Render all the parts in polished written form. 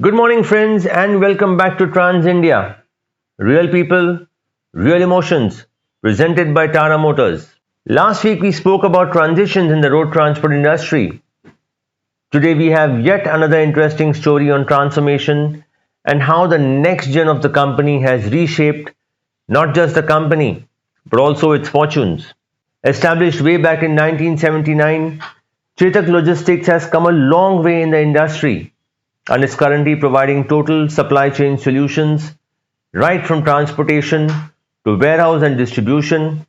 Good morning, friends, and welcome back to Trans India. Real people, real emotions, presented by Tata Motors. Last week we spoke about transitions in the road transport industry. Today we have yet another interesting story on transformation and how the next gen of the company has reshaped not just the company, but also its fortunes. Established way back in 1979, Chetak Logistics has come a long way in the industry and is currently providing total supply chain solutions right from transportation to warehouse and distribution,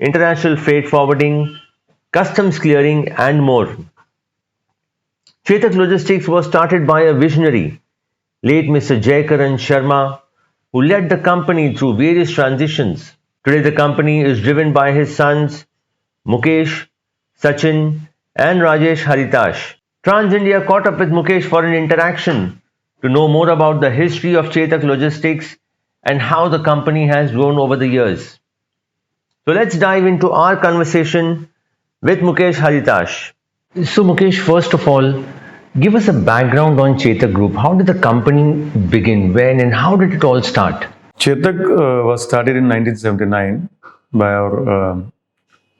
international freight forwarding, customs clearing, and more. Chetak Logistics was started by a visionary, late Mr. Jai Karan Sharma, who led the company through various transitions. Today, the company is driven by his sons Mukesh, Sachin, and Rajesh Haritash. Trans India caught up with Mukesh for an interaction to know more about the history of Chetak Logistics and how the company has grown over the years. So let's dive into our conversation with Mukesh Haritash. So, Mukesh, first of all, give us a background on Chetak Group. How did the company begin? When and how did it all start? Chetak was started in 1979 by our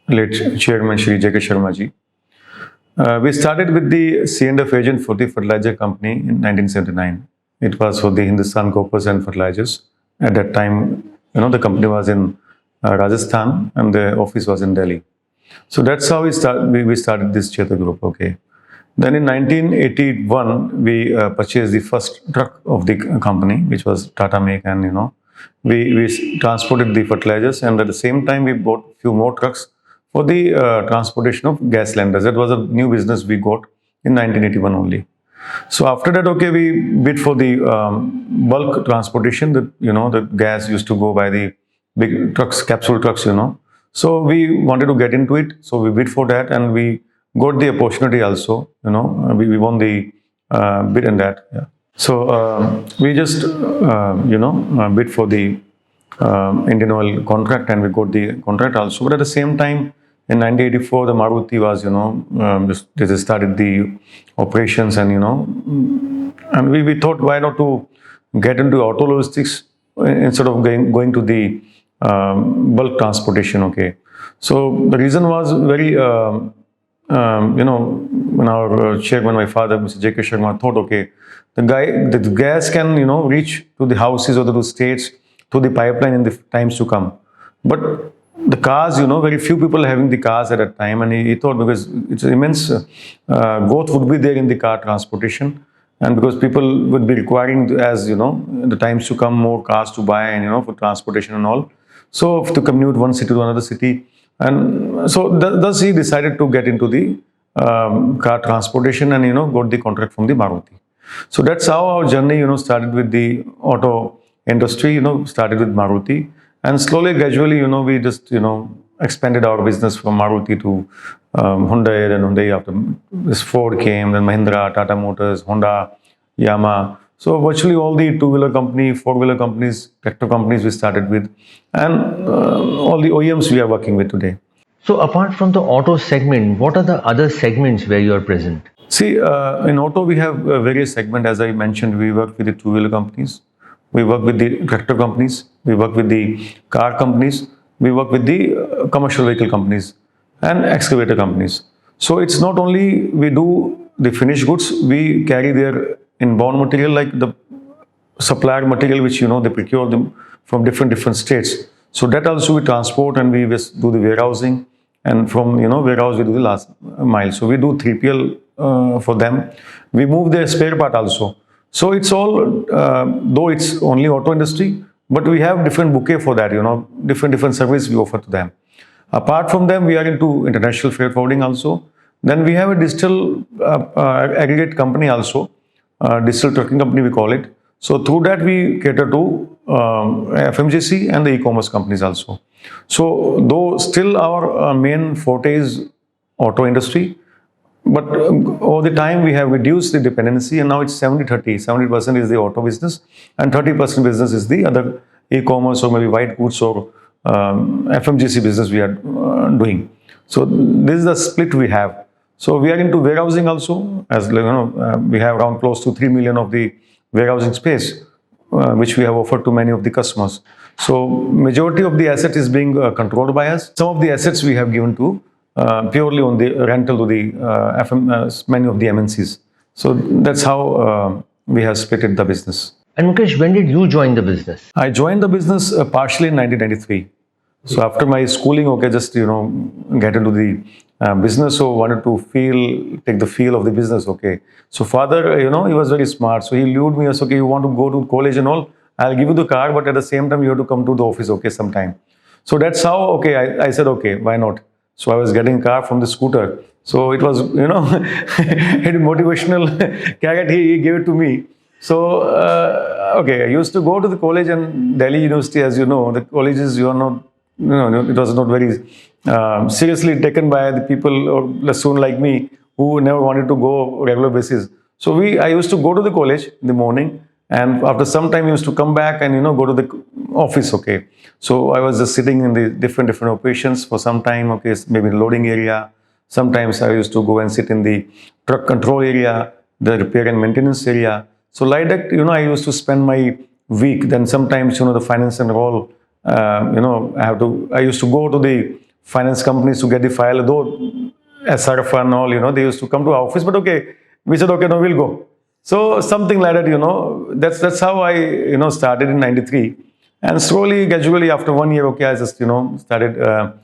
late chairman Shri J K Sharma ji. We started with the C&F agent for the fertilizer company in 1979. It was for the Hindustan Coppers and Fertilizers. At that time, the company was in Rajasthan and the office was in Delhi. So that's how we started this Chetak Group. Okay. Then in 1981, we purchased the first truck of the company, which was Tata Make, and we transported the fertilizers, and at the same time we bought few more trucks for the transportation of gas cylinders. That was a new business we got in 1981 only. So after that, okay, we bid for the bulk transportation. That the gas used to go by the big trucks, capsule trucks. So we wanted to get into it. So we bid for that, and we got the opportunity also. We won the bid in that. Yeah. So we just bid for the Indian Oil contract, and we got the contract also. But at the same time, in 1984, the Maruti was they started the operations, and and we thought, why not to get into auto logistics instead of going to the bulk transportation. Okay, so the reason was very when our chairman, my father, Mr. J K Sharma, thought, okay, the gas can reach to the houses or to the states through the pipeline in the times to come, but the cars, very few people having the cars at that time, and he thought, because it's immense growth would be there in the car transportation, and because people would be requiring, as in the times to come, more cars to buy, and for transportation and all, so to commute one city to another city. And so thus he decided to get into the car transportation, and got the contract from the Maruti. So that's how our journey started with the auto industry. Started with Maruti, and slowly, gradually, we just expanded our business from Maruti to Hyundai. Then Hyundai, after this Ford came, then Mahindra, Tata Motors, Honda, Yamaha. So virtually all the two-wheeler company, four-wheeler companies, tractor companies we started with, and all the OEMs we are working with today. So, apart from the auto segment, what are the other segments where you are present? See, in auto we have various segments. As I mentioned, we work with the two-wheeler companies, we work with the tractor companies, we work with the car companies, we work with the commercial vehicle companies and excavator companies. So it's not only we do the finished goods, we carry their inbound material, like the supplier material, which they procure them from different states. So that also we transport, and we just do the warehousing, and from warehouse we do the last mile. So we do 3PL for them. We move their spare part also. So it's all though it's only auto industry, but we have different bouquet for that. Different service we offer to them. Apart from them, we are into international freight forwarding also. Then we have a digital aggregate company also, digital trucking company we call it. So through that we cater to FMGC and the e-commerce companies also. So though still our main forte is auto industry, but over the time we have reduced the dependency, and now it's 70-30. 70% is the auto business and 30% business is the other e-commerce or maybe white goods or FMGC business we are doing. So this is the split we have. So we are into warehousing also, as we have around close to 3 million of the warehousing space, which we have offered to many of the customers. So majority of the asset is being controlled by us. Some of the assets we have given to purely on the rental to the many of the MNCs. So that's how we have split the business. And Mukesh, when did you join the business? I joined the business partially in 1993. So after my schooling, okay, just get into the business. So wanted to take the feel of the business. Okay. So father, he was very smart. So he lured me as, okay, you want to go to college and all, I'll give you the car, but at the same time you have to come to the office, okay, sometime. So that's how, okay, I said, okay, why not? So I was getting a car from the scooter. So it was, a motivational carrot he gave it to me. So, okay, I used to go to the college and Delhi University, as you know, the colleges, you are not, it was not very seriously taken by the people or soon like me who never wanted to go regular basis. So I used to go to the college in the morning, and after some time I used to come back and go to the office. Okay, so I was just sitting in the different operations for some time. Okay, maybe loading area. Sometimes I used to go and sit in the truck control area, the repair and maintenance area. So like that, I used to spend my week. Then sometimes, the finance and all, I used to go to the finance companies to get the file, though SRF and all, they used to come to our office, but okay, we said, okay, no, we'll go. So something like that, that's how I, started in 93. And slowly, gradually, after 1 year, okay, I just, started,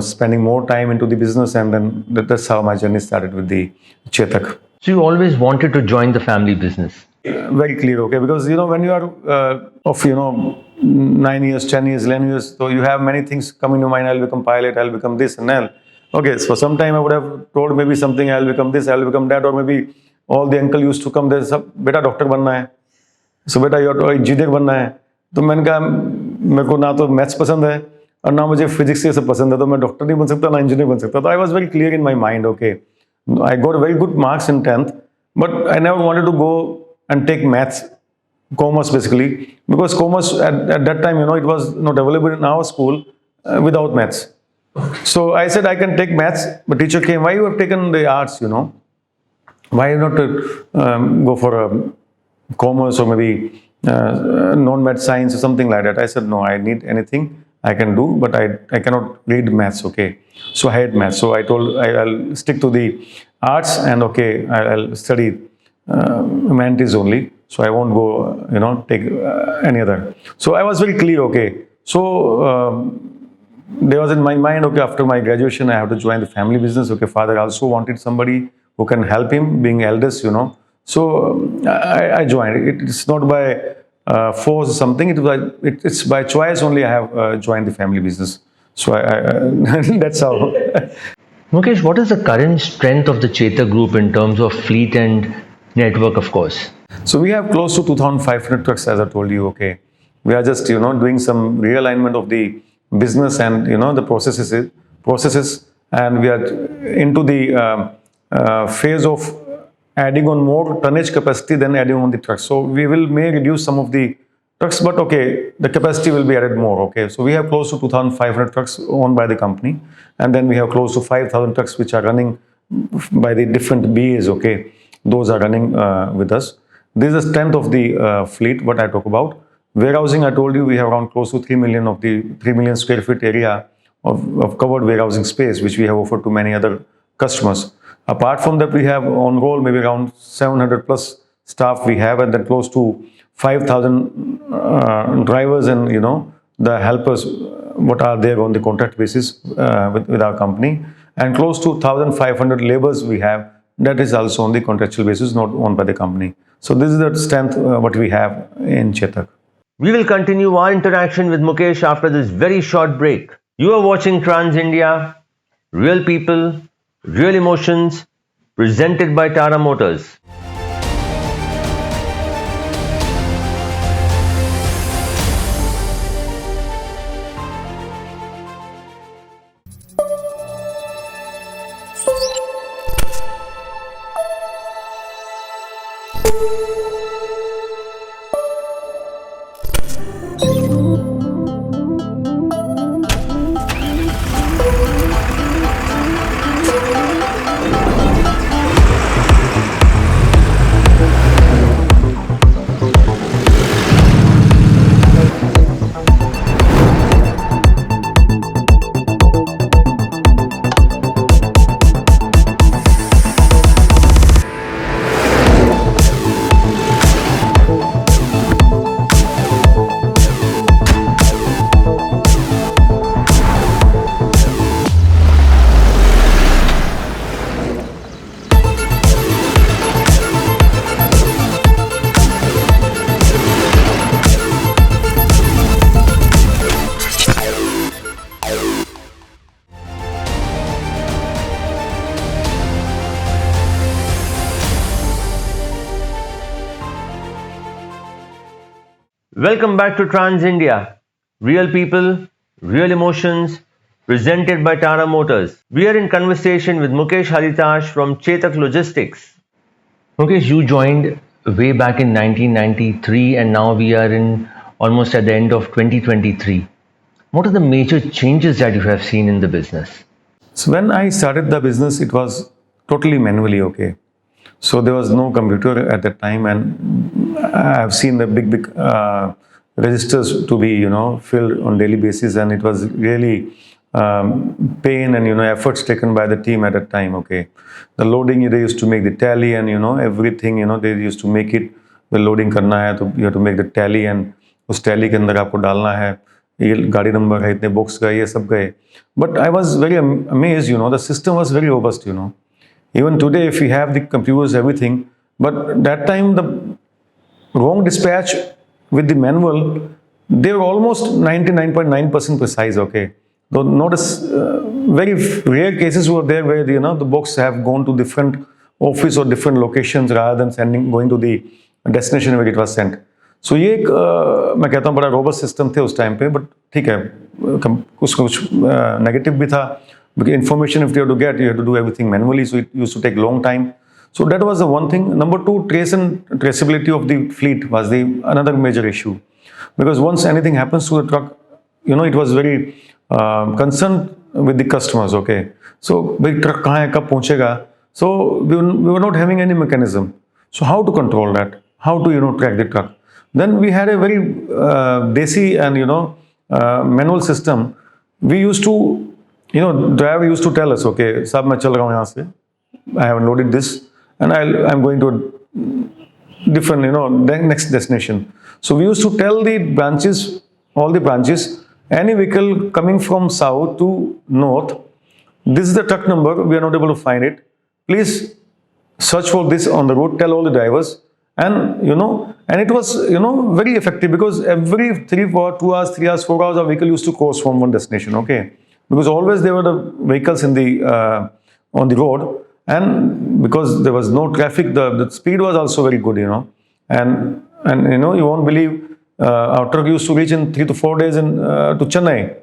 spending more time into the business. And then that's how my journey started with the Chetak. So you always wanted to join the family business? Very clear, okay, because when you are of 9 years, 10 years, 11 years, so you have many things come in your mind. I'll become pilot, I'll become this and that. Okay, so some time I would have told maybe something, I'll become this, I'll become that, or maybe all the uncle used to come there, beta doctor बनना है, so beta you have to engineer बनना है. तो मैंने कहा मेरे को ना तो मैथ्स पसंद है और ना मुझे फिजिक्स ये सब पसंद है, तो मैं डॉक्टर नहीं बन सकता ना इंजीनियर बन सकता. तो I was very clear in my mind, okay, I got very good marks in 10th, but I never wanted to go and take maths, commerce basically, because commerce at that time, it was not available in our school without maths. So I said I can take maths, but teacher came, why you have taken the arts, why not go for commerce or maybe non-math science or something like that. I said, no, I need anything I can do, but I cannot read maths, okay. So I hate maths. So I told I'll stick to the arts and okay, I'll study humanities only. So I won't go, take any other. So I was very clear, okay. So there was in my mind, okay, after my graduation, I have to join the family business. Okay, father also wanted somebody who can help him, being eldest, So I joined. It's not by force or something. It's by choice only I have joined the family business. So that's how. Mukesh, what is the current strength of the Chetak Group in terms of fleet and network, of course? So we have close to 2,500 trucks, as I told you. Okay, we are just doing some realignment of the business and the processes, and we are into the phase of adding on more tonnage capacity than adding on the trucks. So we may reduce some of the trucks, but okay, the capacity will be added more. Okay, so we have close to 2,500 trucks owned by the company, and then we have close to 5,000 trucks which are running by the different BAs. Okay, those are running with us. This is the strength of the fleet. What I talk about warehousing, I told you we have around close to 3 million square feet area of covered warehousing space, which we have offered to many other customers. Apart from that, we have on roll maybe around 700 plus staff we have, and then close to 5,000 drivers and the helpers what are there on the contract basis with our company, and close to 1,500 laborers we have, that is also on the contractual basis, not owned by the company. So this is the strength what we have in Chetak. We will continue our interaction with Mukesh after this very short break. You are watching Trans India, real people, real emotions, presented by Tata Motors. Welcome back to Trans India. Real people, real emotions, presented by Tata Motors. We are in conversation with Mukesh Haritash from Chetak Logistics. Mukesh, you joined way back in 1993 and now we are in almost at the end of 2023. What are the major changes that you have seen in the business? So when I started the business, it was totally manually, okay. So there was no computer at that time, and I've seen the big registers to be, filled on daily basis, and it was really pain and efforts taken by the team at that time, okay. The loading, they used to make the tally, and everything, they used to make it. The loading करना है तो you have to make the tally, and उस tally के अंदर आपको डालना है ये गाड़ी नंबर है इतने बॉक्स गए ये सब गए. But I was very amazed, the system was very robust, Even today, if we have the computers, everything, but that time the wrong dispatch with the manual, they were almost 99.9% precise, okay. Though notice very rare cases were there where the box have gone to different office or different locations rather than going to the destination where it was sent. So ये एक मैं कहता हूँ बड़ा robust system थे उस time पे, but ठीक है कुछ नेगेटिव भी था. Because information, if you have to get, you have to do everything manually, so it used to take long time. So that was the one thing. Number two, trace and traceability of the fleet was the another major issue. Because once anything happens to the truck, it was very concerned with the customers, okay. So big truck कहाँ है कब पहुँचेगा? So we were not having any mechanism. So how to control that? How to track the truck? Then we had a very desi and manual system. We used to driver used to tell us, okay, साहब मैं चल रहा हूँ यहाँ से, I have loaded this, and I'm going to a different, next destination. So we used to tell the branches, all the branches, any vehicle coming from south to north, this is the truck number, we are not able to find it. Please search for this on the road, tell all the drivers, and and it was very effective because every 3 hours, 2 hours, 3 hours, 4 hours, our vehicle used to cross from one destination, okay. Because always there were the vehicles in the on the road, and because there was no traffic, the speed was also very good, and you won't believe our truck used to reach in 3 to 4 days in to Chennai,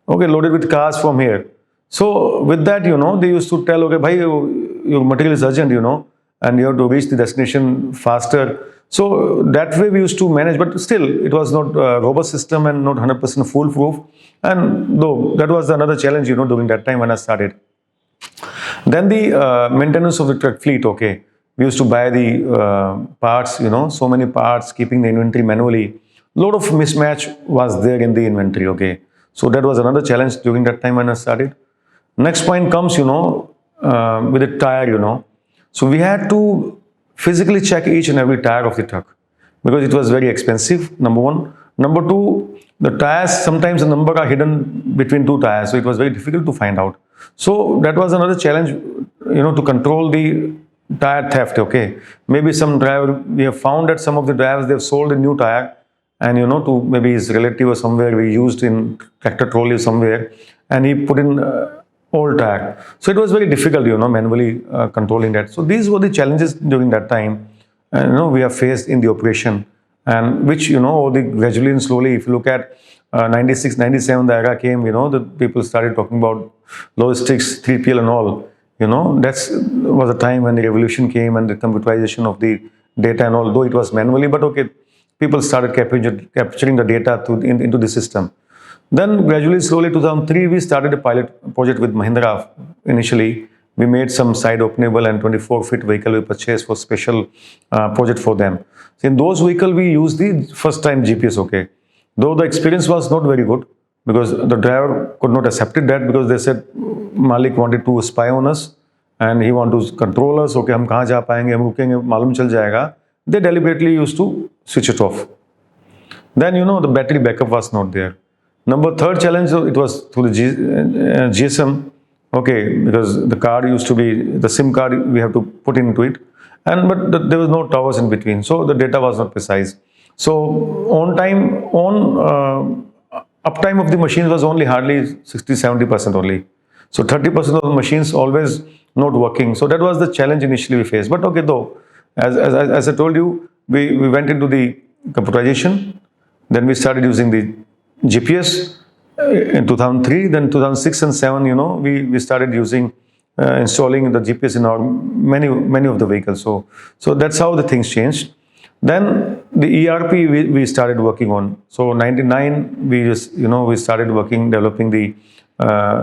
okay, loaded with cars from here. So with that, they used to tell, okay, bhai, your material is urgent, and you have to reach the destination faster. So that way we used to manage, but still it was not a robust system and not 100% foolproof. And though that was another challenge, during that time when I started. Then the maintenance of the truck fleet, okay. We used to buy the parts, so many parts, keeping the inventory manually. Lot of mismatch was there in the inventory, okay. So that was another challenge during that time when I started. Next point comes, with the tire, So we had to physically check each and every tire of the truck because it was very expensive, number one. Number two, the tires, sometimes the number are hidden between two tires, so it was very difficult to find out. So that was another challenge, to control the tire theft, okay. Maybe some driver, we have found that some of the drivers, they've sold a new tire and, to maybe his relative or somewhere, we used in tractor trolley somewhere, and he put in old tire. So it was very difficult, manually controlling that. So these were the challenges during that time, and we have faced in the operation, and which gradually and slowly, if you look at 96, 97, the era came, the people started talking about logistics, 3PL and all, that's was a time when the revolution came and the computerization of the data and all, though it was manually, but okay, people started capturing the data into the system. Then gradually, slowly, 2003, we started a pilot project with Mahindra. Initially, we made some side openable and 24-foot vehicle we purchased for special project for them. So in those vehicles, we used the first time GPS, okay. Though the experience was not very good because the driver could not accept that because they said Malik wanted to spy on us and he wanted to control us. Okay, हम कहाँ जा पाएंगे, हम रुकेंगे, मालूम चल जाएगा. They deliberately used to switch it off. Then the battery backup was not there. Number third challenge, it was through the GSM, okay, because the card used to be, the SIM card we have to put into it, but there was no towers in between, so the data was not precise. So uptime of the machines was only hardly 60-70% only. So 30% of the machines always not working. So that was the challenge initially we faced. But okay, though, as I told you, we went into the computerization. Then we started using the GPS in 2003. Then 2006 and 7, we started using installing the GPS in our many of the vehicles. So that's how the things changed. Then the ERP we started working on. So 99 we just we started developing the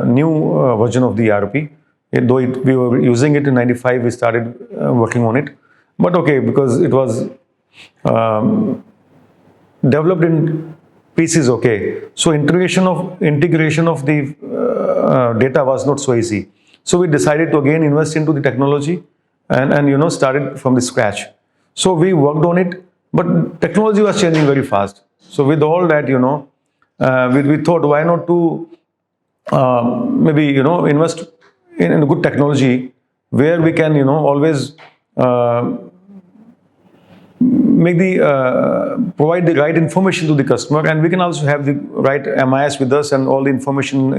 new version of the ERP. We were using it in 95, we started working on it. But okay, because it was developed in pieces, okay. So integration of the data was not so easy. So we decided to again invest into the technology and started from the scratch. So we worked on it, but technology was changing very fast. So with all that, we thought, why not to maybe invest in a good technology where we can always make the provide the right information to the customer, and we can also have the right MIS with us, and all the information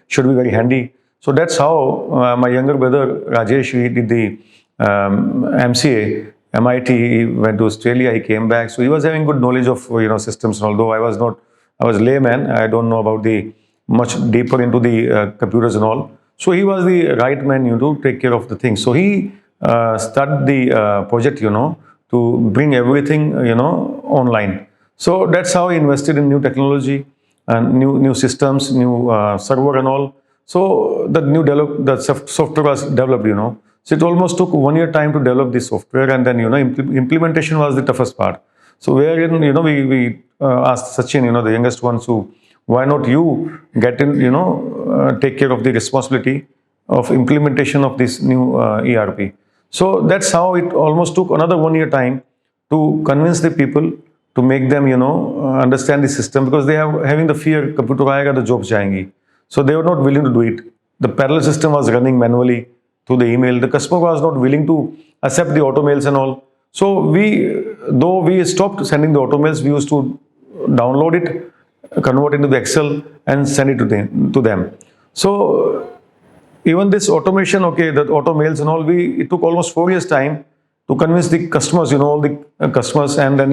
should be very handy. So that's how my younger brother Rajesh, he did the MCA, MIT. He went to Australia. He came back, so he was having good knowledge of systems. And although I was layman, I don't know about the much deeper into the computers and all. So he was the right man, to take care of the things. So he started the project, to bring everything, online. So that's how he invested in new technology and new systems, new server and all. So the software was developed, So it almost took 1 year time to develop this software, and then implementation was the toughest part. So wherein we asked Sachin, the youngest one, so why not you get in, take care of the responsibility of implementation of this new ERP. So that's how it almost took another 1 year time to convince the people, to make them, understand the system, because they are having the fear, computer aayega, the jobs jayenge. So they were not willing to do it. The parallel system was running manually through the email. The customer was not willing to accept the auto mails and all. So though we stopped sending the auto mails, we used to download it, convert into the Excel and send it to them. So even this automation, okay, the auto mails and all, it took almost 4 years time to convince the customers, all the customers, and then,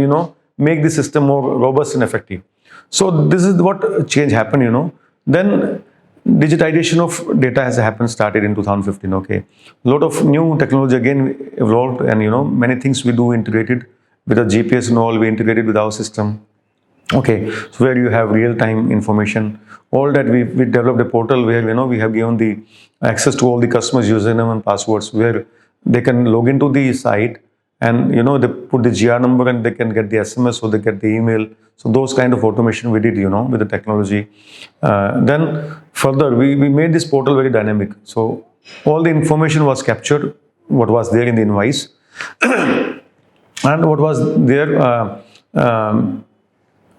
make the system more robust and effective. So this is what change happened, Then digitization of data has started in 2015, okay. A lot of new technology again evolved, and, many things we do integrated with the GPS and all, we integrated with our system. Okay, so where you have real-time information, all that we developed a portal where we have given the access to all the customers' username and passwords, where they can log into the site and they put the GR number and they can get the SMS or they get the email. So those kind of automation we did, with the technology. Then further, we made this portal very dynamic. So all the information was captured, what was there in the invoice, and what was there.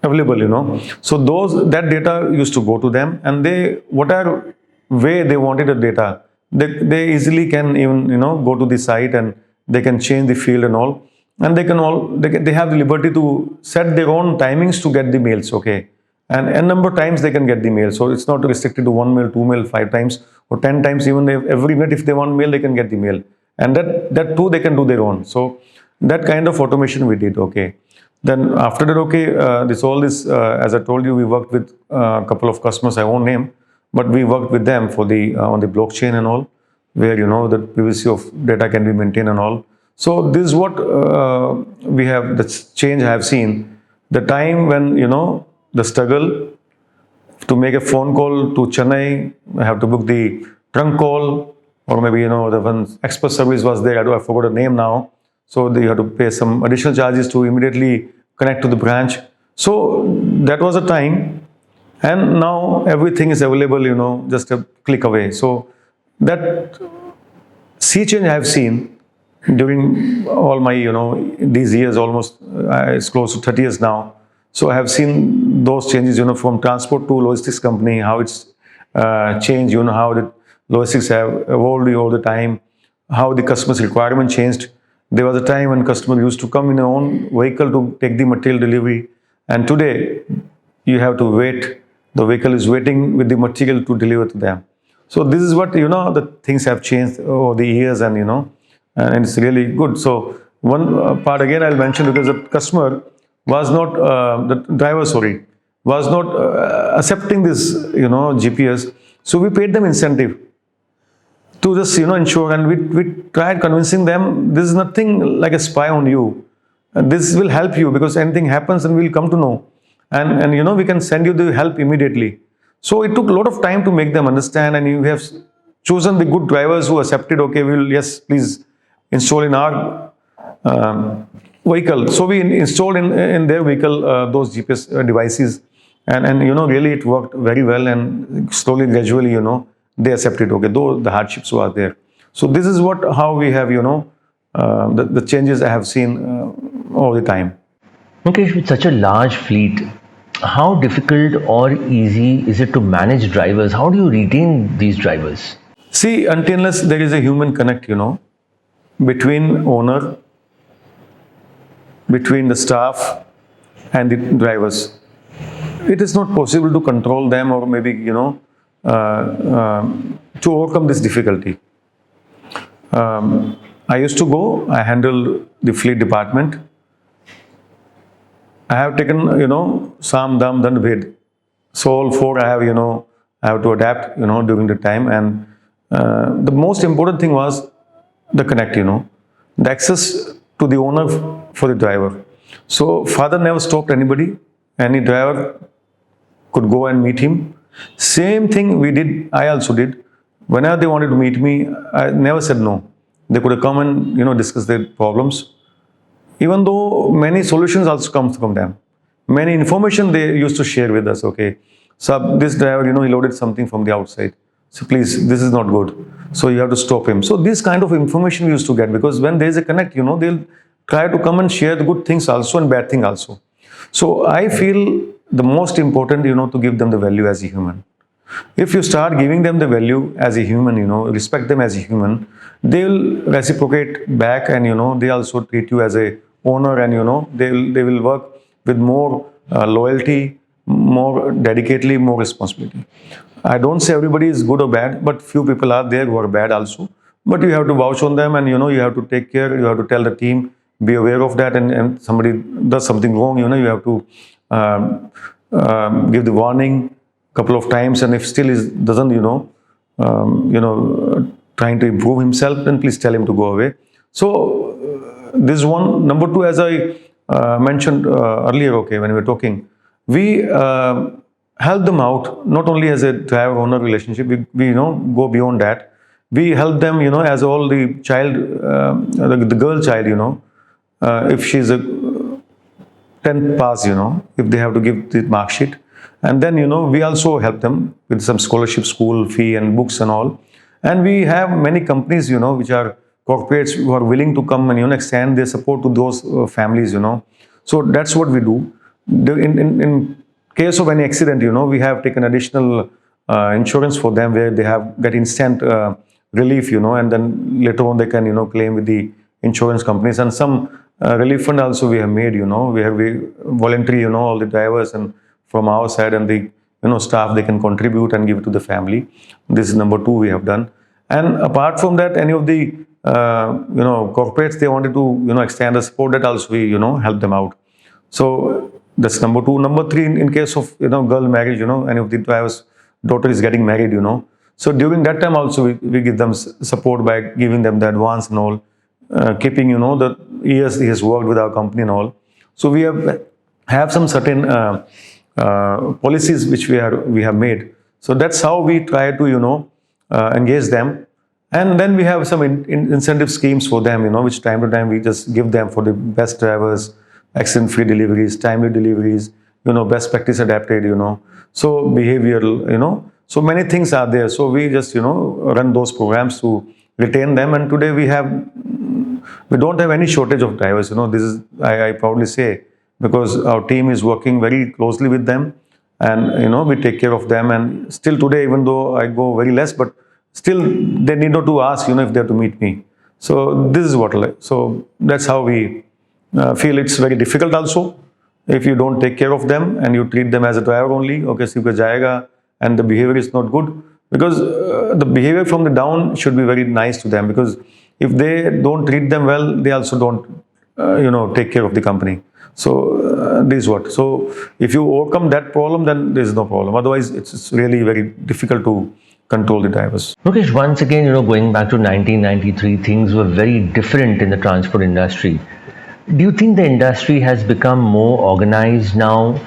Available, So that data used to go to them, and whatever way they wanted the data, they easily can even, go to the site and they can change the field and all, and they have the liberty to set their own timings to get the mails, okay, and n number of times they can get the mail. So it's not restricted to 1 mail, 2 mail, 5 times or 10 times, even every minute if they want mail, they can get the mail, and that too they can do their own. So that kind of automation we did, okay. Then after that, okay, as I told you, we worked with a couple of customers, I won't name, but we worked with them for on the blockchain and all, where the privacy of data can be maintained and all. So this is what we have, the change I have seen. The time when the struggle to make a phone call to Chennai, I have to book the trunk call, or maybe the one express service was there. I forgot the name now. So you have to pay some additional charges to immediately connect to the branch. So that was a time, and now everything is available, just a click away. So that sea change I have seen during all my, these years, almost it's close to 30 years now. So I have seen those changes, from transport to logistics company, how it's changed, how the logistics have evolved all the time, how the customer's requirement changed. There was a time when customer used to come in their own vehicle to take the material delivery, and today you have to wait. The vehicle is waiting with the material to deliver to them. So this is what, the things have changed over the years, and it's really good. So one part again I'll mention, because the customer was not the driver, sorry, was not accepting this, GPS. So we paid them incentive to just ensure, and we tried convincing them this is nothing like a spy on you, and this will help you because anything happens and we'll come to know, and we can send you the help immediately. So it took a lot of time to make them understand, and you have chosen the good drivers who accepted, okay, we will, yes, please install in our vehicle. So we installed in their vehicle those GPS devices, and really it worked very well, and slowly, gradually, they accepted, okay, though the hardships were there. So this is how we have, the changes I have seen all the time. Mukesh, with such a large fleet, how difficult or easy is it to manage drivers? How do you retain these drivers? See, until unless there is a human connect, between owner, between the staff and the drivers, it is not possible to control them, or maybe, to overcome this difficulty. I used to go, I handled the fleet department. I have taken, Sam, Dam, Dand, Bhed. So all four I have, I have to adapt, during the time. And the most important thing was the connect, the access to the owner for the driver. So father never stopped anybody. Any driver could go and meet him. Same thing we did, I also did. Whenever they wanted to meet me, I never said no. They could have come and, discuss their problems. Even though many solutions also come from them. Many information they used to share with us, okay. So this driver, he loaded something from the outside. So please, this is not good. So you have to stop him. So this kind of information we used to get, because when there is a connect, they'll try to come and share the good things also and bad thing also. So I feel the most important, to give them the value as a human. If you start giving them the value as a human, respect them as a human, they will reciprocate back, and they also treat you as a owner, and they will work with more loyalty, more dedicatedly, more responsibility. I don't say everybody is good or bad, but few people are there who are bad also. But you have to vouch on them, and you have to take care. You have to tell the team, be aware of that, and somebody does something wrong, you have to give the warning couple of times, and if still is doesn't trying to improve himself, then please tell him to go away. So this one. Number two, as I mentioned earlier, okay, when we were talking, we help them out not only as a driver owner relationship. We go beyond that. We help them, as all the child, the girl child, if she's a 10th pass, if they have to give the mark sheet. And then, we also help them with some scholarship, school fee and books and all. And we have many companies, which are corporates who are willing to come and, extend their support to those families, So that's what we do. In case of any accident, we have taken additional insurance for them, where they get instant relief, and then later on they can, claim with the insurance companies. And some relief fund also we have made, we voluntary, all the drivers and from our side, and the staff, they can contribute and give it to the family. This is number two we have done. And apart from that, any of the corporates, they wanted to extend the support, that also we help them out. So that's number two. Number three, in case of girl marriage, any of the driver's daughter is getting married, so during that time also we give them support by giving them the advance and all, keeping the years he has worked with our company and all. So we have some certain policies which we have made. So that's how we try to engage them. And then we have some incentive schemes for them, which time to time we just give them for the best drivers, accident-free deliveries, timely deliveries, best practice adapted, so behavioral, so many things are there. So we just, run those programs to retain them. And today we don't have any shortage of drivers, this is, I proudly say, because our team is working very closely with them, and, we take care of them. And still today, even though I go very less, but still they need not to ask, if they have to meet me. So this is what, so that's how we feel. It's very difficult also if you don't take care of them and you treat them as a driver only. Okay, so jayega, and the behavior is not good, because the behavior from the down should be very nice to them, because if they don't treat them well, they also don't take care of the company. So this is what. So if you overcome that problem, then there is no problem. Otherwise, it's really very difficult to control the drivers. Mukesh, once again, going back to 1993, things were very different in the transport industry. Do you think the industry has become more organized now,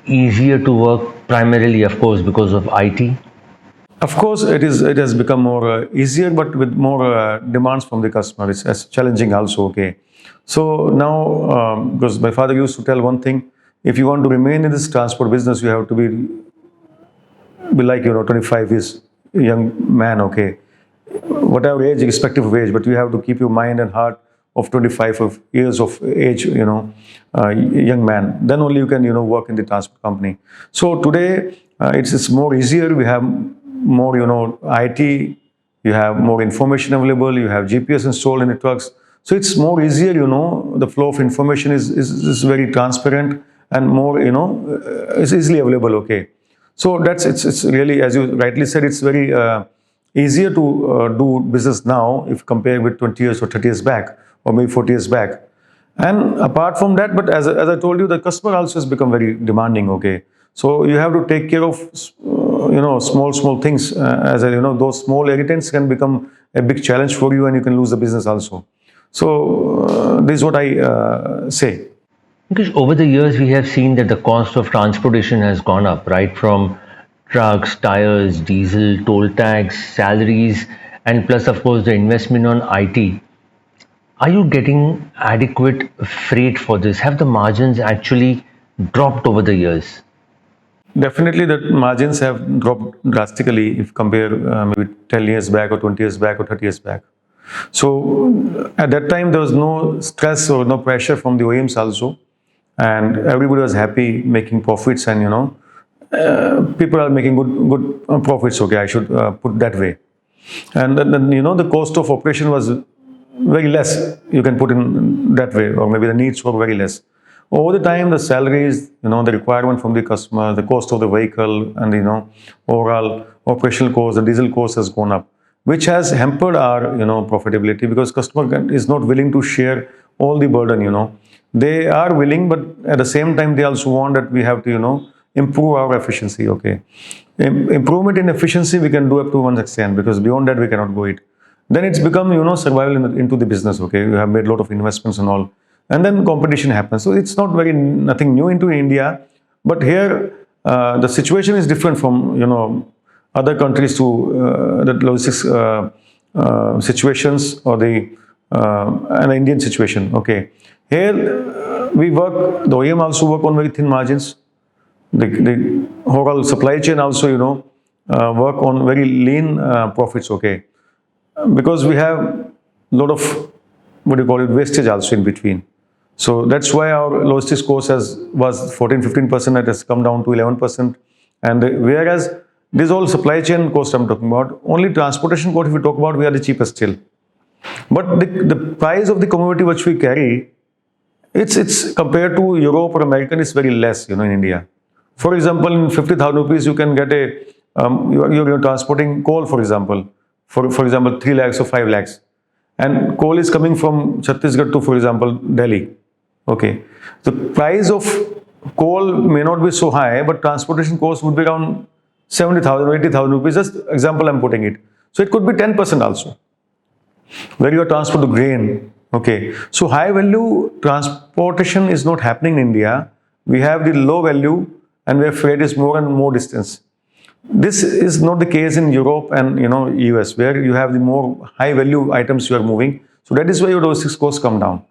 easier to work, primarily, of course, because of IT? Of course, it is. It has become more easier, but with more demands from the customer. It's as challenging also. Okay, so now because my father used to tell one thing: if you want to remain in this transport business, you have to be like 25 years young man. Okay, whatever age, irrespective of age, but you have to keep your mind and heart of 25 years of age. Young man. Then only you can work in the transport company. So today it's more easier. We have more IT, you have more information available, you have GPS installed in the trucks, so it's more easier. The flow of information is very transparent and more is easily available. Okay, so it's really, as you rightly said, it's very easier to do business now if compared with 20 years or 30 years back, or maybe 40 years back. And apart from that, but as I told you, the customer also has become very demanding. Okay, so you have to take care of small things, as those small irritants can become a big challenge for you, and you can lose the business also. So this is what I say. Because over the years, we have seen that the cost of transportation has gone up, right? From trucks, tires, diesel, toll tax, salaries, and plus, of course, the investment on IT. Are you getting adequate freight for this? Have the margins actually dropped over the years? Definitely, the margins have dropped drastically if compare maybe 10 years back, or 20 years back, or 30 years back. So at that time, there was no stress or no pressure from the OEMs also, and everybody was happy making profits, and people are making good profits. Okay, I should put that way. And then the cost of operation was very less. You can put in that way, or maybe the needs were very less. Over the time, the salaries, the requirement from the customer, the cost of the vehicle, and overall operational cost, the diesel cost has gone up, which has hampered our profitability, because customer is not willing to share all the burden. They are willing, but at the same time they also want that we have to improve our efficiency. Okay, improvement in efficiency we can do up to one extent, because beyond that we cannot go it. Then it's become survival into the business. Okay, we have made a lot of investments and all, and then competition happens. So it's not nothing new into India, but here the situation is different from other countries to the logistics situations, or an Indian situation. Okay, here the OEM also work on very thin margins. The whole supply chain also work on very lean profits. Okay, because we have a lot of wastage also in between. So that's why our logistics cost was 14-15%, it has come down to 11%. And whereas this all supply chain cost I'm talking about, only transportation cost if we talk about, we are the cheapest still. But the price of the commodity which we carry, it's compared to Europe or American, it's very less in India. For example, in 50,000 rupees you can get you're transporting coal, for example, for example 3 lakhs or 5 lakhs, and coal is coming from Chhattisgarh to, for example, Delhi. Okay, the price of coal may not be so high, but transportation cost would be around 70,000 or 80,000 rupees. Just example I'm putting it. So it could be 10% also, where you are transport to grain. Okay, so high value transportation is not happening in India. We have the low value, and where freight is more and more distance. This is not the case in Europe and US, where you have the more high value items you are moving. So that is why your logistics costs come down.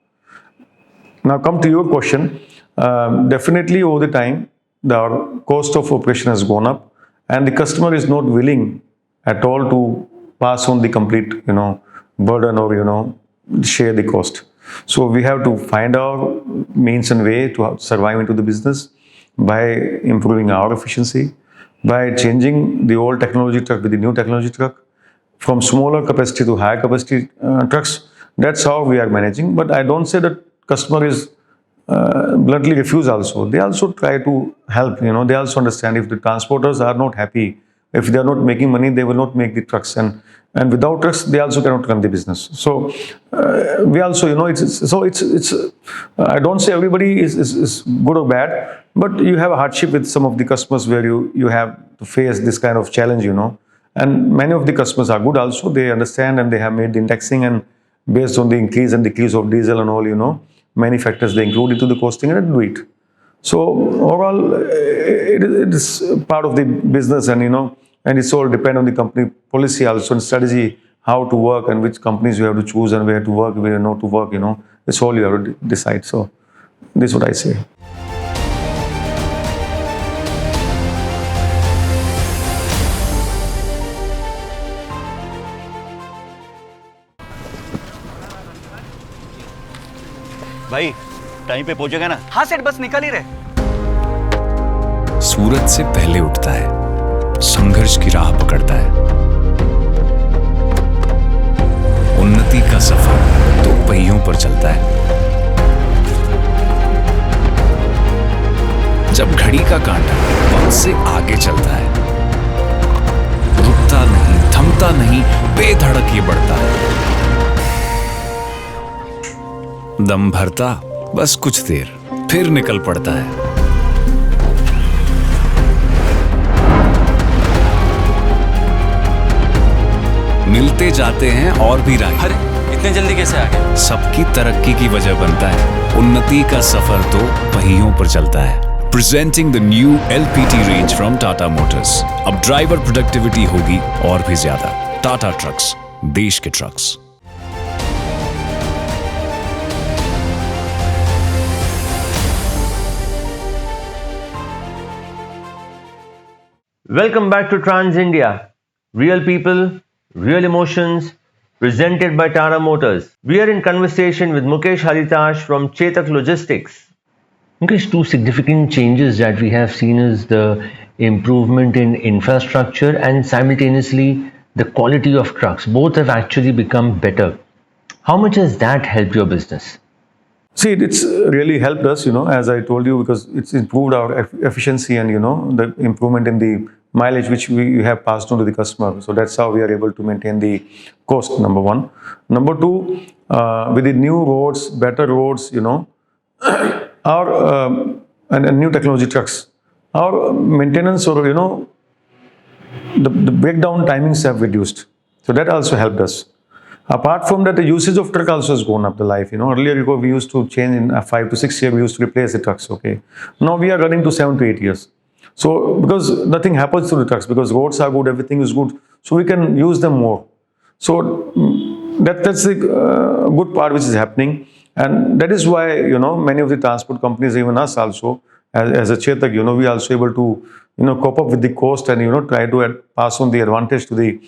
Now come to your question. Definitely over the time, the cost of operation has gone up, and the customer is not willing at all to pass on the complete burden, or share the cost. So we have to find our means and way to survive into the business by improving our efficiency, by changing the old technology truck with the new technology truck, from smaller capacity to higher capacity trucks. That's how we are managing. But I don't say that customer is bluntly refuse also. They also try to help. They also understand if the transporters are not happy, if they are not making money, they will not make the trucks, and and without trucks they also cannot run the business. So we also, it's I don't say everybody is good or bad, but you have a hardship with some of the customers where you have to face this kind of challenge, and many of the customers are good also. They understand and they have made the indexing, and based on the increase and decrease of diesel and all, many factors they include into the costing and do it. So overall, it is part of the business, and it's all depend on the company policy also and strategy, how to work and which companies you have to choose and where to work, where not to work. It's all you have to decide. So this is what I say. भाई time पे पहुंचेगा ना? हाँ सेठ, बस निकल ही रहे। सूरज से पहले उठता है, संघर्ष की राह पकड़ता है। उन्नति का सफर दो पहियों पर चलता है। जब घड़ी का कांटा वक्त से आगे चलता है, रुकता नहीं, थमता नहीं, बेधड़क ये बढ़ता है। दम भरता बस कुछ देर, फिर निकल पड़ता है। मिलते जाते हैं और भी राह। अरे इतने जल्दी कैसे आ गए? सबकी तरक्की की वजह बनता है। उन्नति का सफर तो पहियों पर चलता है। Presenting the new LPT range from Tata Motors. अब ड्राइवर प्रोडक्टिविटी होगी और भी ज्यादा। टाटा ट्रक्स, देश के trucks. Welcome back to Trans India. Real people, real emotions, presented by Tata Motors. We are in conversation with Mukesh Haritash from Chetak Logistics. Mukesh, two significant changes that we have seen is the improvement in infrastructure and simultaneously the quality of trucks. Both have actually become better. How much has that helped your business? See, it's really helped us, as I told you, because it's improved our efficiency and, the improvement in the mileage which we have passed on to the customer. So that's how we are able to maintain the cost, number one. Number two, with the new roads, better roads, our and new technology trucks, our maintenance or, the breakdown timings have reduced. So that also helped us. Apart from that, the usage of truck also has gone up the life. Earlier we used to change in 5 to 6 years, we used to replace the trucks. Okay. Now we are running to 7 to 8 years. So because nothing happens to the trucks, because roads are good, everything is good. So we can use them more. So that's the good part which is happening. And that is why, many of the transport companies, even us also, as a Chetak, we are also able to, cope up with the cost and, try to pass on the advantage to the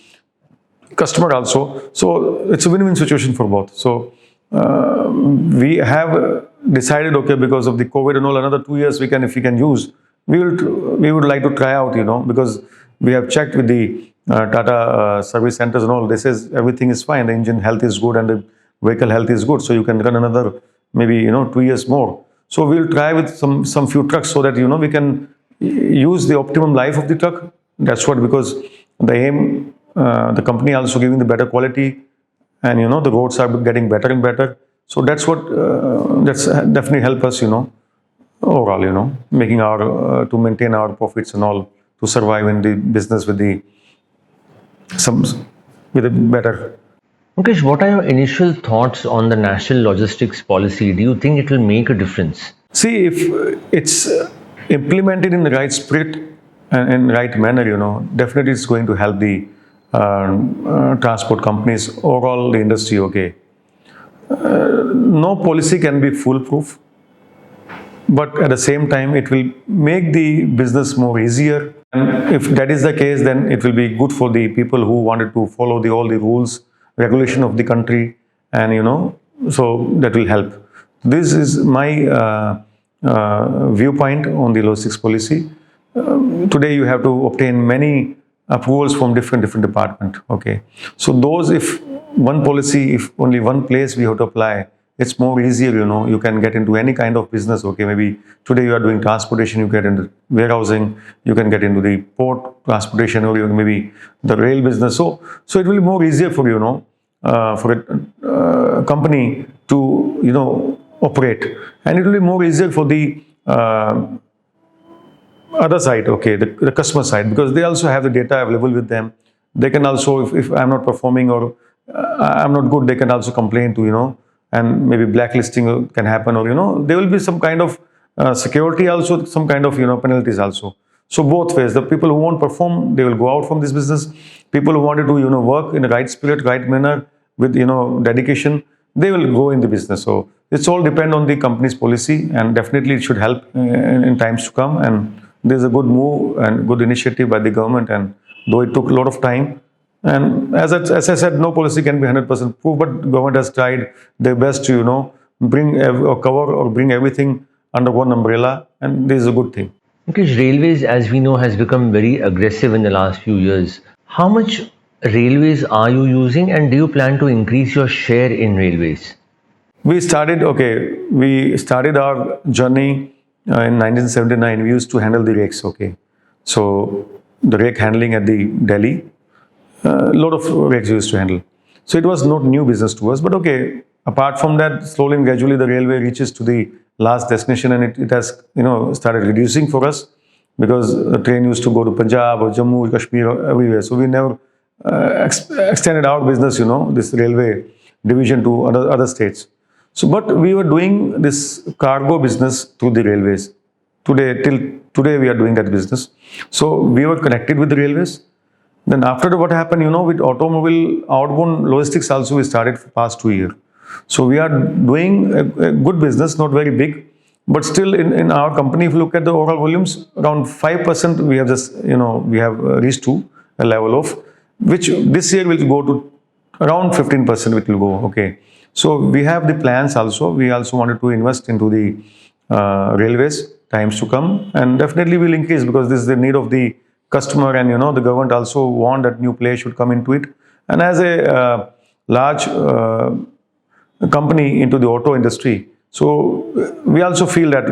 customer also. So it's a win-win situation for both. So we have decided, okay, because of the COVID and all, another 2 years if we can use, we would like to try out, because we have checked with the Tata service centers and all. They says everything is fine, the engine health is good and the vehicle health is good, so you can run another maybe 2 years more. So we'll try with some few trucks so that we can use the optimum life of the truck. That's what, because the aim, the company also giving the better quality, and the roads are getting better and better. So that's what that's definitely help us, overall, making our to maintain our profits and all, to survive in the business with a better. Mukesh, what are your initial thoughts on the national logistics policy? Do you think it will make a difference? See, if it's implemented in the right spirit and in right manner, definitely it's going to help the transport companies, overall the industry. Okay, no policy can be foolproof, but at the same time it will make the business more easier. And if that is the case, then it will be good for the people who wanted to follow all the rules, regulation of the country, and so that will help. This is my viewpoint on the logistics policy. Today you have to obtain many approvals from different departments. Okay, so those, if one policy, if only one place we have to apply, it's more easier, you can get into any kind of business. Okay, maybe today you are doing transportation, you get into warehousing, you can get into the port transportation, or maybe the rail business. So it will be more easier for for a company to operate, and it will be more easier for the other side, okay, the customer side, because they also have the data available with them. They can also, if I'm not performing or I'm not good, they can also complain to, and maybe blacklisting can happen, or there will be some kind of security also, some kind of penalties also. So both ways, the people who won't perform, they will go out from this business. People who wanted to work in the right spirit, right manner, with dedication, they will go in the business. So it's all depend on the company's policy, and definitely it should help in times to come. And there's a good move and good initiative by the government, and though it took a lot of time, and as I said, no policy can be 100% proof, but government has tried their best to bring or cover or bring everything under one umbrella, and this is a good thing. Because railways, as we know, has become very aggressive in the last few years. How much railways are you using, and do you plan to increase your share in railways? We started our journey in 1979. We used to handle the rakes, okay. So the rake handling at the Delhi, a lot of rakes we used to handle. So it was not new business to us, but okay, apart from that, slowly and gradually the railway reaches to the last destination, and it has started reducing for us, because the train used to go to Punjab or Jammu or Kashmir or everywhere. So we never extended our business, this railway division to other states. So, but we were doing this cargo business through the railways. Till today, we are doing that business. So we were connected with the railways. Then after what happened, with automobile outbound logistics also, we started for past 2 years. So we are doing a good business, not very big, but still in our company, if you look at the overall volumes, around 5% we have just, we have reached to a level of, which this year will go to around 15% it will go, okay. So we have the plans also. We also wanted to invest into the railways times to come, and definitely will increase, because this is the need of the customer, and the government also want that new players should come into it. And as a large company into the auto industry, so we also feel that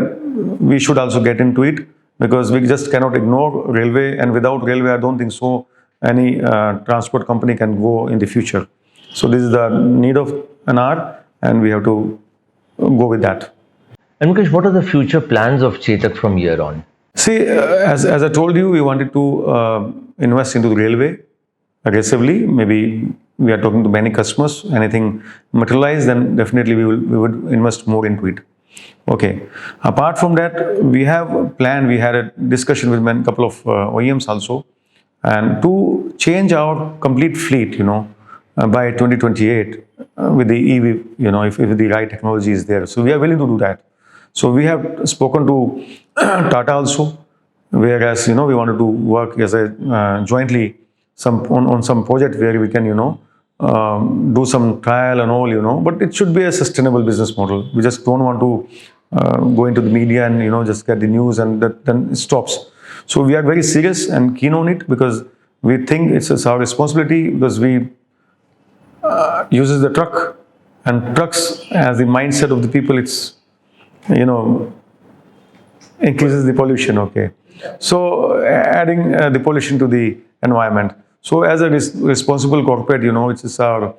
we should also get into it, because we just cannot ignore railway, and without railway, I don't think so any transport company can go in the future. So this is the need of an hour, and we have to go with that. And Mukesh, what are the future plans of Chetak from here on? See, as I told you, we wanted to invest into the railway aggressively. Maybe we are talking to many customers. Anything materialized, then definitely we would invest more into it. Okay. Apart from that, we have a plan. We had a discussion with a couple of OEMs also, and to change our complete fleet, by 2028 with the EV, if the right technology is there. So we are willing to do that. So we have spoken to Tata also, whereas we wanted to work as a jointly on some project where we can do some trial and all, but it should be a sustainable business model. We just don't want to go into the media and just get the news and then it stops. So we are very serious and keen on it, because we think it's our responsibility, because we uses the truck, and trucks, as the mindset of the people, it's increases the pollution, okay. So adding the pollution to the environment. So as a responsible corporate, which is our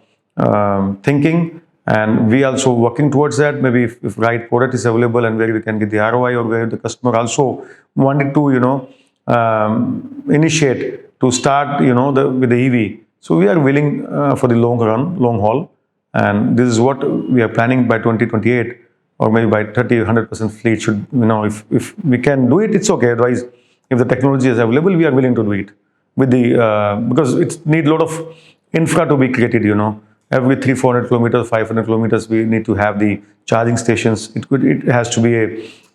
thinking, and we also working towards that. Maybe if right product is available and where we can get the ROI, or where the customer also wanted to initiate to start with the EV. So we are willing for the long haul, and this is what we are planning by 2028, or maybe by 100% fleet should, if we can do it, it's okay. Otherwise, if the technology is available, we are willing to do it with the because it need a lot of infra to be created. Every 300-400 kilometers, 500 kilometers, we need to have the charging stations. It has to be a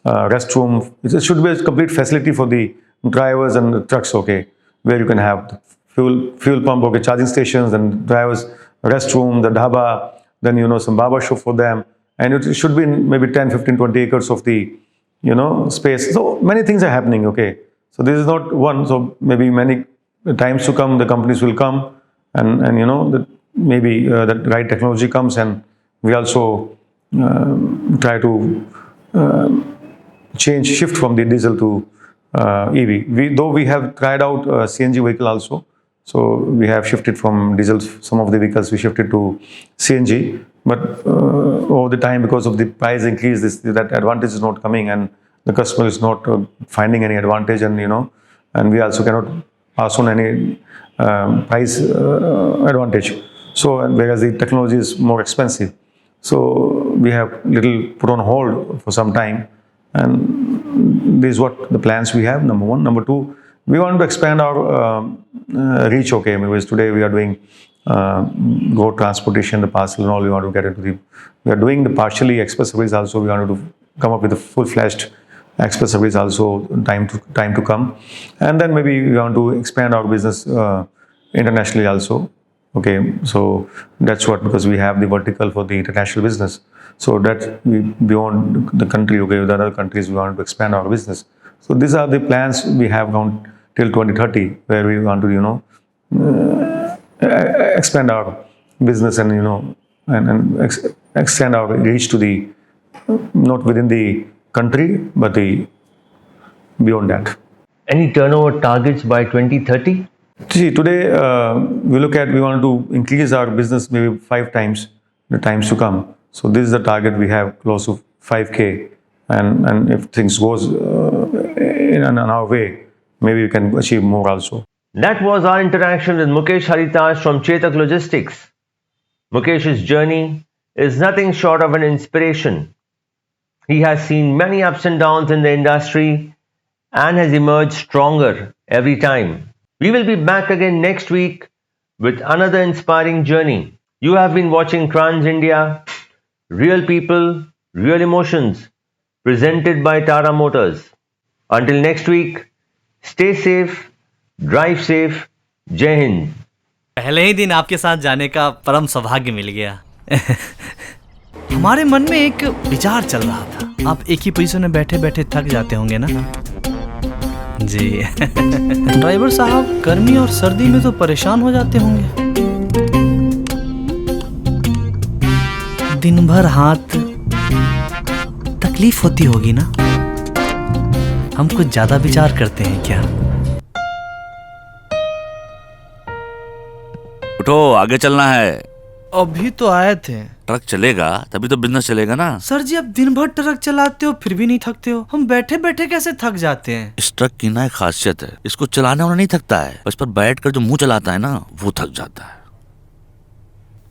restroom. It should be a complete facility for the drivers and the trucks, okay, where you can have the fuel pump, okay, charging stations, and drivers, restroom, the dhaba, then some barber shop for them, and it should be in maybe 10, 15, 20 acres of the space. So many things are happening, okay. So this is not one. So maybe many times to come, the companies will come, and maybe that right technology comes, and we also try to shift from the diesel to EV. Though we have tried out CNG vehicle also, so we have shifted from diesel. Some of the vehicles we shifted to CNG, but over the time, because of the price increase, that advantage is not coming, and the customer is not finding any advantage, and and we also cannot pass on any price advantage. So, and whereas the technology is more expensive, so we have little put on hold for some time, and this is what the plans we have. Number one. Number two, we want to expand our reach. Okay, because today we are doing road transportation, the parcel and all. We want to get into we are doing the partially express service also. We want to come up with a full-fledged express service also. Time to come, and then maybe we want to expand our business internationally also. Okay, so that's what, because we have the vertical for the international business. So that we beyond the country, okay, with other countries, we want to expand our business. So these are the plans we have around till 2030, where we want to expand our business and and extend our reach to the not within the country but the beyond that. Any turnover targets by 2030? See, today we want to increase our business maybe 5 times in the times to come. So this is the target we have, close to 5K, and if things goes in our way, maybe we can achieve more also. That was our interaction with Mukesh Haritash from Chetak Logistics. Mukesh's journey is nothing short of an inspiration. He has seen many ups and downs in the industry and has emerged stronger every time. We will be back again next week with another inspiring journey. You have been watching Trans India, Real People, Real Emotions, presented by Tata Motors. Until next week, stay safe, drive safe, Jai Hind. पहले ही दिन आपके साथ जाने का परम सौभाग्य मिल गया। हमारे मन में एक विचार चल रहा था। आप एक ही पोजीशन में बैठे बैठे थक जाते होंगे ना जी। ड्राइवर साहब गर्मी और सर्दी में तो परेशान हो जाते होंगे। दिन भर हाथ तकलीफ होती होगी ना। हम कुछ ज्यादा विचार करते हैं क्या? उठो, आगे चलना है। अभी तो आए थे। ट्रक चलेगा तभी तो बिजनेस चलेगा ना। सर जी, आप दिन भर ट्रक चलाते हो फिर भी नहीं थकते हो। हम बैठे बैठे कैसे थक जाते हैं? इस ट्रक की ना एक खासियत है, इसको चलाने वाला नहीं थकता है, इस पर बैठ कर जो मुंह चलाता है ना, वो थक जाता है।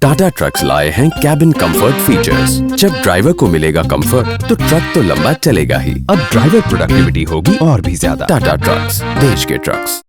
टाटा ट्रक्स लाए हैं कैबिन कंफर्ट फीचर्स। जब ड्राइवर को मिलेगा कंफर्ट तो ट्रक तो लंबा चलेगा ही, अब ड्राइवर प्रोडक्टिविटी होगी और भी ज्यादा। टाटा ट्रक्स, देश के ट्रक्स।